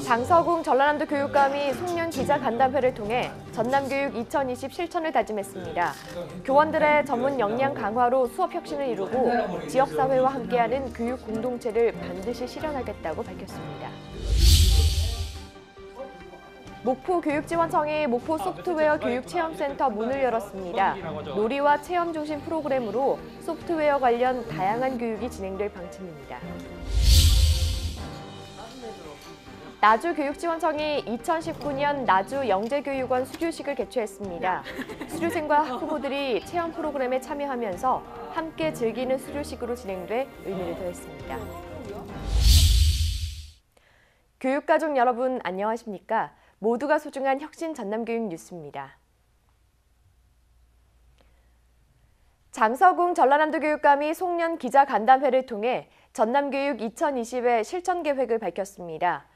장서궁 전라남도 교육감이 송년 기자간담회를 통해 전남교육 2020 실천을 다짐했습니다. 교원들의 전문 역량 강화로 수업 혁신을 이루고 지역사회와 함께하는 교육 공동체를 반드시 실현하겠다고 밝혔습니다. 목포교육지원청이 목포 소프트웨어 교육체험센터 문을 열었습니다. 놀이와 체험 중심 프로그램으로 소프트웨어 관련 다양한 교육이 진행될 방침입니다. 나주교육지원청이 2019년 나주 영재교육원 수료식을 개최했습니다. 수료생과 학부모들이 체험 프로그램에 참여하면서 함께 즐기는 수료식으로 진행돼 의미를 더했습니다. 교육가족 여러분 안녕하십니까? 모두가 소중한 혁신 전남교육 뉴스입니다. 장서궁 전라남도 교육감이 송년 기자간담회를 통해 전남교육 2020의 실천 계획을 밝혔습니다.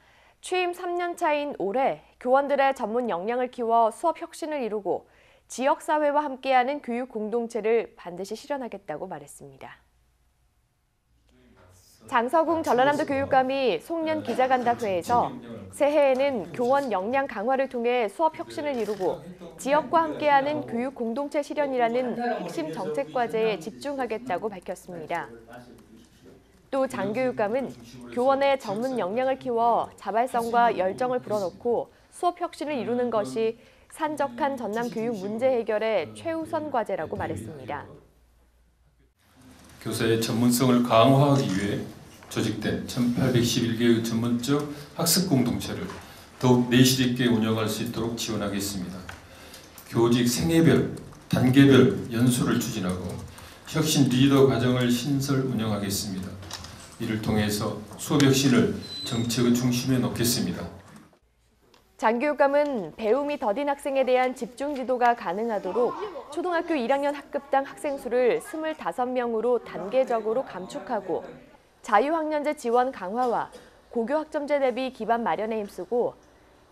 취임 3년 차인 올해 교원들의 전문 역량을 키워 수업 혁신을 이루고 지역사회와 함께하는 교육 공동체를 반드시 실현하겠다고 말했습니다. 장서궁 전라남도 교육감이 송년 기자간담회에서 새해에는 교원 역량 강화를 통해 수업 혁신을 이루고 지역과 함께하는 교육 공동체 실현이라는 핵심 정책 과제에 집중하겠다고 밝혔습니다. 또 장 교육감은 교원의 전문 역량을 키워 자발성과 열정을 불어넣고 수업 혁신을 이루는 것이 산적한 전남 교육 문제 해결의 최우선 과제라고 말했습니다. 교사의 전문성을 강화하기 위해 조직된 1811개의 전문적 학습 공동체를 더욱 내실 있게 운영할 수 있도록 지원하겠습니다. 교직 생애별, 단계별 연수를 추진하고 혁신 리더 과정을 신설 운영하겠습니다. 이를 통해서 수업 혁신을 정책의 중심에 놓겠습니다. 장 교육감은 배움이 더딘 학생에 대한 집중 지도가 가능하도록 초등학교 1학년 학급당 학생 수를 25명으로 단계적으로 감축하고 자유학년제 지원 강화와 고교 학점제 대비 기반 마련에 힘쓰고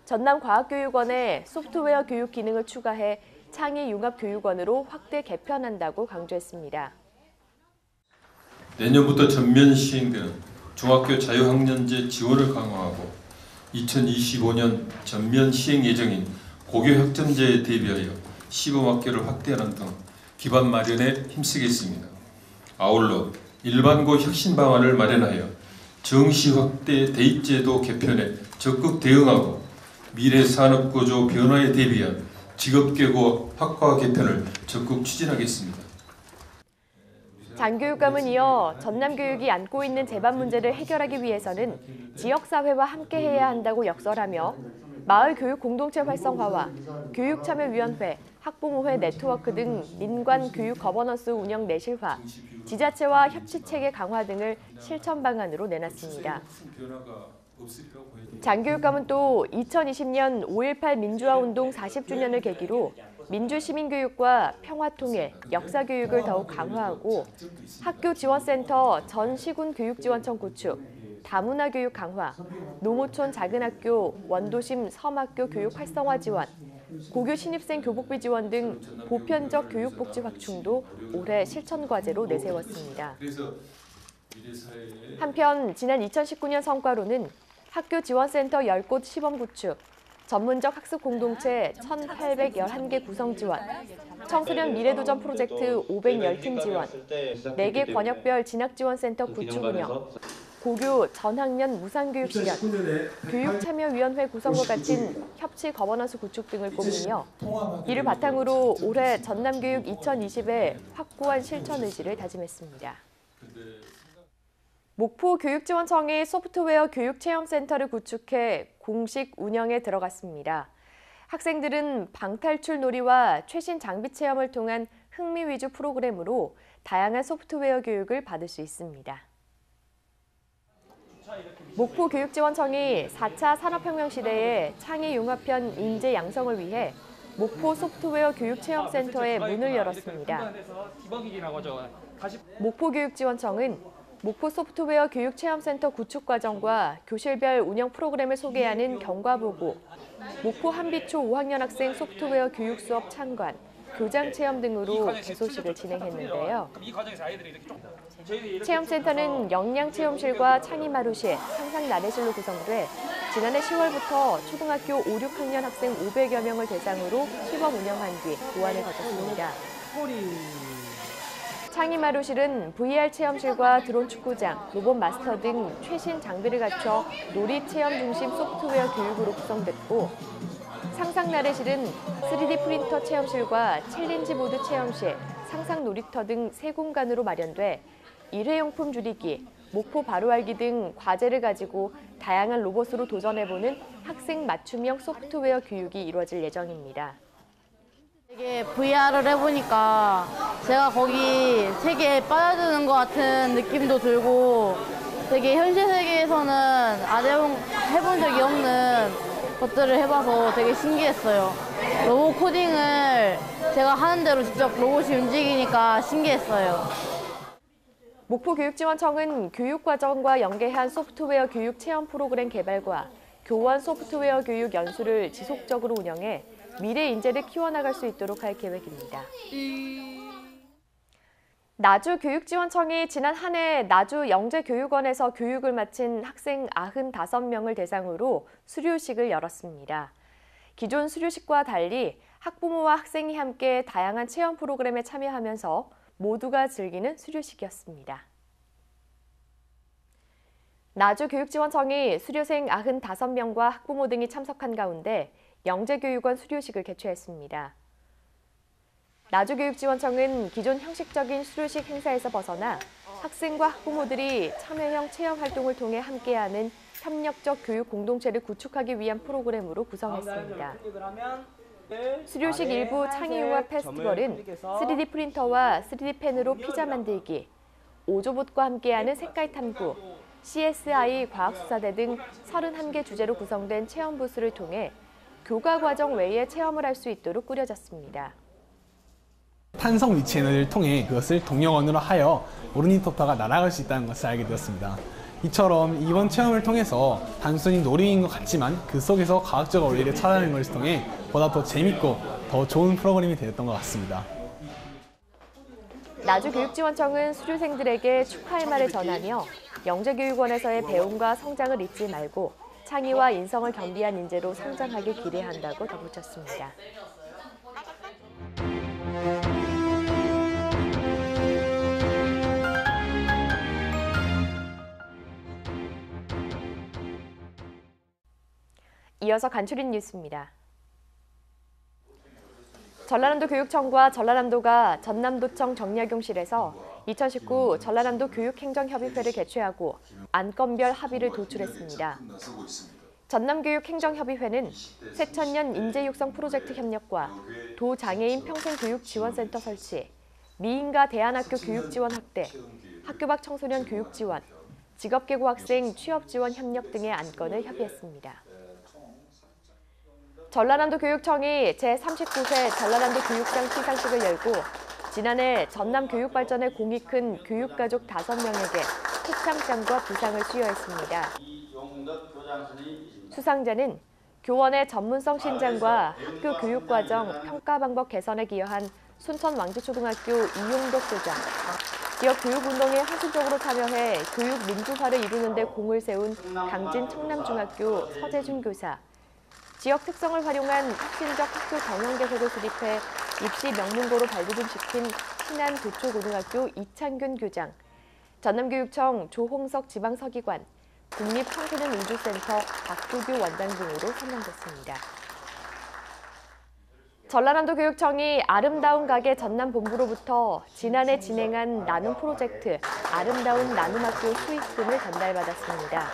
전남과학교육원에 소프트웨어 교육 기능을 추가해 창의융합교육원으로 확대 개편한다고 강조했습니다. 내년부터 전면 시행되는 중학교 자유학년제 지원을 강화하고 2025년 전면 시행 예정인 고교 학점제에 대비하여 시범학교를 확대하는 등 기반 마련에 힘쓰겠습니다. 아울러 일반고 혁신 방안을 마련하여 정시 확대 대입제도 개편에 적극 대응하고 미래 산업구조 변화에 대비한 직업계고 학과 개편을 적극 추진하겠습니다. 장 교육감은 이어 전남교육이 안고 있는 제반 문제를 해결하기 위해서는 지역사회와 함께해야 한다고 역설하며 마을 교육 공동체 활성화와 교육참여위원회, 학부모회 네트워크 등 민관 교육 거버넌스 운영 내실화, 지자체와 협치체계 강화 등을 실천 방안으로 내놨습니다. 장 교육감은 또 2020년 5.18 민주화운동 40주년을 계기로 민주시민교육과 평화통일, 역사교육을 더욱 강화하고 학교지원센터 전 시군교육지원청 구축, 다문화교육 강화, 농어촌 작은학교, 원도심 섬학교 교육 활성화 지원, 고교 신입생 교복비 지원 등 보편적 교육복지 확충도 올해 실천 과제로 내세웠습니다. 한편 지난 2019년 성과로는 학교 지원센터 10곳 시범 구축, 전문적 학습 공동체 1,811개 구성 지원, 청소년 미래도전 프로젝트 510팀 지원, 4개 권역별 진학지원센터 구축 운영, 고교 전학년 무상교육 실현, 교육참여위원회 구성과 같은 협치 거버넌스 구축 등을 꼽으며 이를 바탕으로 올해 전남교육 2020의 확고한 실천 의지를 다짐했습니다. 목포교육지원청이 소프트웨어 교육체험센터를 구축해 공식 운영에 들어갔습니다. 학생들은 방탈출 놀이와 최신 장비 체험을 통한 흥미 위주 프로그램으로 다양한 소프트웨어 교육을 받을 수 있습니다. 목포교육지원청이 4차 산업혁명 시대의 창의융합형 인재 양성을 위해 목포 소프트웨어 교육체험센터의 문을 열었습니다. 목포교육지원청은 목포 소프트웨어 교육체험센터 구축 과정과 교실별 운영 프로그램을 소개하는 경과보고, 목포 한비초 5학년 학생 소프트웨어 교육 수업 참관, 교장 체험 등으로 개소식을 진행했는데요. 체험센터는 영양 체험실과 창의 마루실, 상상 나래실로 구성돼 지난해 10월부터 초등학교 5, 6학년 학생 500여 명을 대상으로 시범 운영한 뒤 보완을 거쳤습니다. 창의 마루실은 VR 체험실과 드론 축구장, 로봇 마스터 등 최신 장비를 갖춰 놀이 체험 중심 소프트웨어 교육으로 구성됐고, 상상 나래실은 3D 프린터 체험실과 챌린지 보드 체험실, 상상 놀이터 등 세 공간으로 마련돼 일회용품 줄이기, 목포 바로알기 등 과제를 가지고 다양한 로봇으로 도전해보는 학생 맞춤형 소프트웨어 교육이 이루어질 예정입니다. 이게 VR을 해보니까 제가 거기 세계에 빠져드는 것 같은 느낌도 들고 되게 현실 세계에서는 안 해본 적이 없는 것들을 해봐서 되게 신기했어요. 로봇 코딩을 제가 하는 대로 직접 로봇이 움직이니까 신기했어요. 목포교육지원청은 교육과정과 연계한 소프트웨어 교육 체험 프로그램 개발과 교원 소프트웨어 교육 연수를 지속적으로 운영해 미래 인재를 키워나갈 수 있도록 할 계획입니다. 나주교육지원청이 지난 한 해 나주 영재교육원에서 교육을 마친 학생 95명을 대상으로 수료식을 열었습니다. 기존 수료식과 달리 학부모와 학생이 함께 다양한 체험 프로그램에 참여하면서 모두가 즐기는 수료식이었습니다. 나주교육지원청이 수료생 95명과 학부모 등이 참석한 가운데 영재교육원 수료식을 개최했습니다. 나주교육지원청은 기존 형식적인 수료식 행사에서 벗어나 학생과 학부모들이 참여형 체험 활동을 통해 함께하는 협력적 교육 공동체를 구축하기 위한 프로그램으로 구성했습니다. 수료식 일부 창의융합 페스티벌은 3D 프린터와 3D 펜으로 피자 만들기, 오조봇과 함께하는 색깔 탐구, CSI 과학수사대 등 31개 주제로 구성된 체험 부스를 통해 교과 과정 외에 체험을 할 수 있도록 꾸려졌습니다. 탄성 위치 에너지를 통해 그것을 동력원으로 하여 오르니토파가 날아갈 수 있다는 것을 알게 되었습니다. 이처럼 이번 체험을 통해서 단순히 놀이인 것 같지만 그 속에서 과학적 원리를 찾아내는 것을 통해 보다 더 재밌고 더 좋은 프로그램이 되었던 것 같습니다. 나주교육지원청은 수료생들에게 축하의 말을 전하며 영재교육원에서의 배움과 성장을 잊지 말고 창의와 인성을 겸비한 인재로 성장하길 기대한다고 덧붙였습니다. 이어서 간추린 뉴스입니다. 전라남도 교육청과 전라남도가 전남도청 정약용실에서 2019 전라남도 교육행정협의회를 개최하고 안건별 합의를 도출했습니다. 전남교육행정협의회는 새천년 인재육성 프로젝트 협력과 도장애인 평생교육지원센터 설치, 미인가 대안학교 교육지원 확대, 학교 밖 청소년 교육지원, 직업계고 학생 취업지원 협력 등의 안건을 협의했습니다. 전라남도 교육청이 제39회 전라남도 교육장 시상식을 열고 지난해 전남 교육발전에 공이 큰 교육가족 5명에게 표창장과 부상을 수여했습니다. 수상자는 교원의 전문성 신장과 학교 교육과정 평가 방법 개선에 기여한 순천 왕주초등학교 이용덕 교장, 지역 교육운동에 헌신적으로 참여해 교육 민주화를 이루는 데 공을 세운 강진 청남중학교 서재준 교사, 지역 특성을 활용한 혁신적 학교 경영 개혁을 수립해 입시 명문고로 발돋움시킨 신안 도초고등학교 이창균 교장, 전남교육청 조홍석 지방서기관, 국립청소년우주센터 박두규 원장 등으로 선정됐습니다. 전라남도 교육청이 아름다운 가게 전남본부로부터 지난해 진행한 나눔 프로젝트 아름다운 나눔학교 수익금을 전달받았습니다.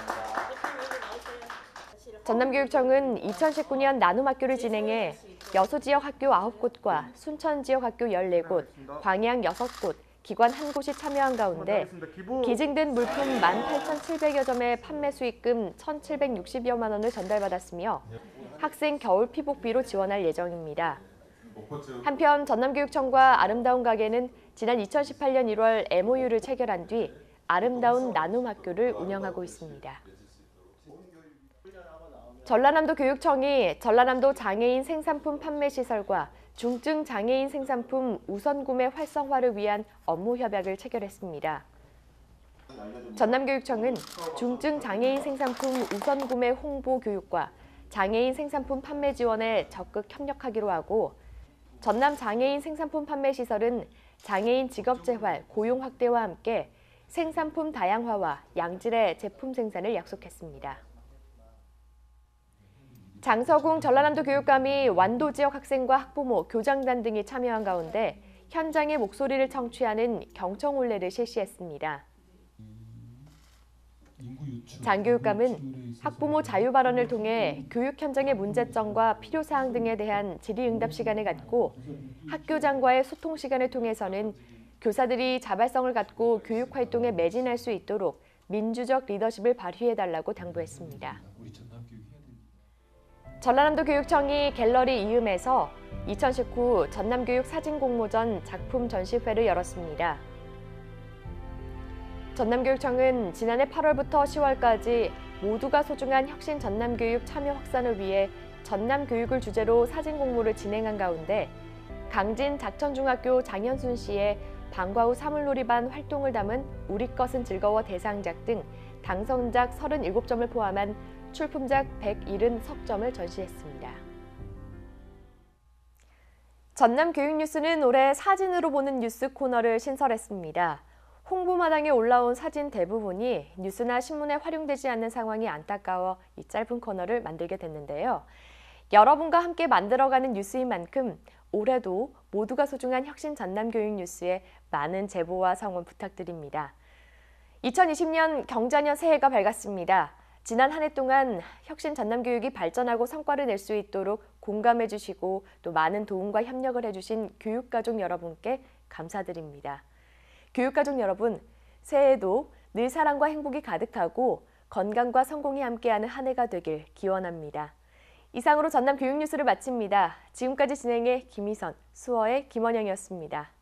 전남교육청은 2019년 나눔학교를 진행해 여수지역 학교 9곳과 순천지역 학교 14곳, 광양 6곳, 기관 1곳이 참여한 가운데 기증된 물품 18,700여 점의 판매 수익금 1,760여만 원을 전달받았으며 학생 겨울 피복비로 지원할 예정입니다. 한편 전남교육청과 아름다운 가게는 지난 2018년 1월 MOU를 체결한 뒤 아름다운 나눔학교를 운영하고 있습니다. 전라남도 교육청이 전라남도 장애인 생산품 판매 시설과 중증 장애인 생산품 우선 구매 활성화를 위한 업무 협약을 체결했습니다. 전남교육청은 중증 장애인 생산품 우선 구매 홍보 교육과 장애인 생산품 판매 지원에 적극 협력하기로 하고, 전남 장애인 생산품 판매 시설은 장애인 직업 재활, 고용 확대와 함께 생산품 다양화와 양질의 제품 생산을 약속했습니다. 장서궁 전라남도 교육감이 완도 지역 학생과 학부모, 교장단 등이 참여한 가운데 현장의 목소리를 청취하는 경청올레를 실시했습니다. 장 교육감은 학부모 자유 발언을 통해 교육 현장의 문제점과 필요사항 등에 대한 질의응답 시간을 갖고, 학교장과의 소통 시간을 통해서는 교사들이 자발성을 갖고 교육 활동에 매진할 수 있도록 민주적 리더십을 발휘해달라고 당부했습니다. 전라남도 교육청이 갤러리 이음에서 2019 전남교육 사진공모전 작품 전시회를 열었습니다. 전남교육청은 지난해 8월부터 10월까지 모두가 소중한 혁신 전남교육 참여 확산을 위해 전남교육을 주제로 사진공모를 진행한 가운데, 강진 작천중학교 장현순 씨의 방과 후 사물놀이반 활동을 담은 우리 것은 즐거워 대상작 등 당선작 37점을 포함한 출품작 170석점을 전시했습니다. 전남교육뉴스는 올해 사진으로 보는 뉴스 코너를 신설했습니다. 홍보마당에 올라온 사진 대부분이 뉴스나 신문에 활용되지 않는 상황이 안타까워 이 짧은 코너를 만들게 됐는데요. 여러분과 함께 만들어가는 뉴스인 만큼 올해도 모두가 소중한 혁신 전남교육 뉴스에 많은 제보와 성원 부탁드립니다. 2020년 경자년 새해가 밝았습니다. 지난 한 해 동안 혁신 전남교육이 발전하고 성과를 낼 수 있도록 공감해 주시고 또 많은 도움과 협력을 해주신 교육가족 여러분께 감사드립니다. 교육가족 여러분, 새해에도 늘 사랑과 행복이 가득하고 건강과 성공이 함께하는 한 해가 되길 기원합니다. 이상으로 전남 교육뉴스를 마칩니다. 지금까지 진행의 김희선, 수어의 김원영이었습니다.